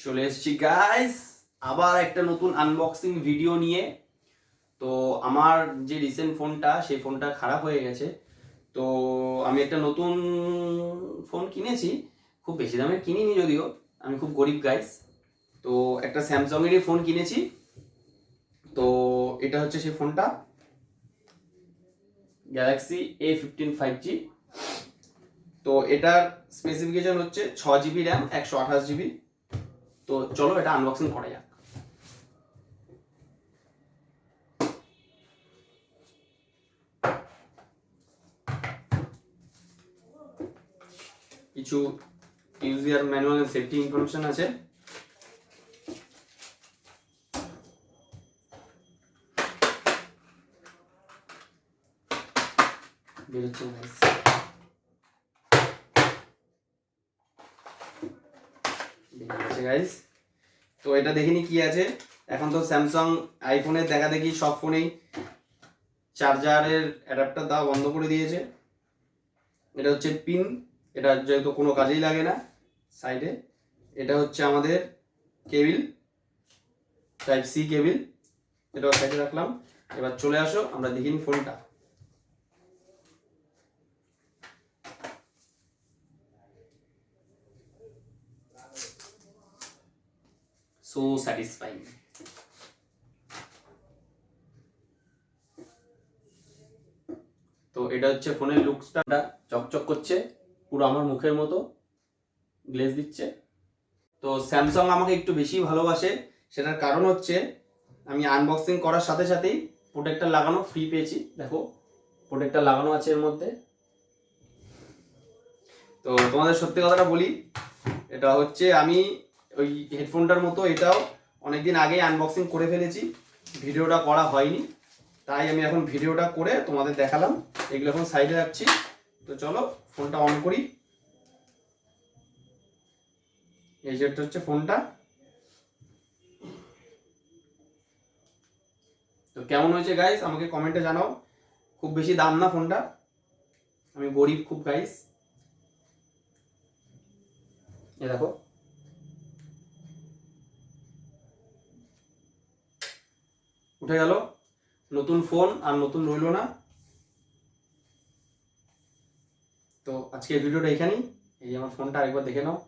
চলে এসেছি গাইস আবার একটা নতুন আনবক্সিং ভিডিও নিয়ে। তো আমার যে রিসেন্ট ফোনটা সেই ফোনটা খারাপ হয়ে গেছে। তো আমি একটা নতুন ফোন কিনেছি, খুব বেশি দামে কিনিনি যদিও, আমি খুব গরিব গাইস। তো একটা স্যামসাংয়েরই ফোন কিনেছি। তো এটা হচ্ছে সেই ফোনটা, গ্যালাক্সি A15 5G। তো এটার স্পেসিফিকেশন হচ্ছে 6 GB র্যাম, 128 GB। তো চলো এটা আনবক্সিং করা যাক। কিছু ইউজার ম্যানুয়াল সেফটি ইনফরমেশন আছে। বেরোচ্ছে গাইস। তো এটা দেখিনি কি আছে। এখন তো স্যামসাং আইফোনের দেখা দেখি সব ফোনেই চার্জারের অ্যাডাপ্টার দেওয়া বন্ধ করে দিয়েছে। এটা হচ্ছে পিন, এটা যেহেতু কোনো কাজেই লাগে না। সাইডে এটা হচ্ছে আমাদের কেবিল, টাইপ সি কেবিল, এটাও সাইডে রাখলাম। এবার চলে আসো আমরা দেখিনি ফোনটা। So satisfying. তো এটা হচ্ছে ফোনের লুকসটা, চকচক করছে পুরো আমার মুখের মতো, গ্লেজ দিচ্ছে। তো স্যামসাং আমাকে একটু বেশি ভালোবাসে, সেটার কারণ হচ্ছে আমি আনবক্সিং করার সাথে সাথেই প্রোটেক্টর লাগানো ফ্রি পেয়েছি। দেখো প্রোটেক্টর লাগানো আছে এর মধ্যে। তো তোমাদের সত্যি কথাটা বলি, এটা হচ্ছে আমি ওই হেডফোনটার মতো এটাও অনেকদিন আগেই আনবক্সিং করে ফেলেছি, ভিডিওটা করা হয়নি, তাই আমি এখন ভিডিওটা করে তোমাদের দেখালাম। এগুলো এখন সাইডে রাখছি। তো চলো ফোনটা অন করি। এই যেটা হচ্ছে ফোনটা। তো কেমন হয়েছে গাইস আমাকে কমেন্টে জানাও। খুব বেশি দাম না ফোনটা, আমি গরিব খুব গাইস। এ দেখো, উঠে গেল। নতুন ফোন আর নতুন রইলো না। তো আজকের ভিডিওটা এখানেই। এই আমার ফোনটা আরেকবার দেখে নাও।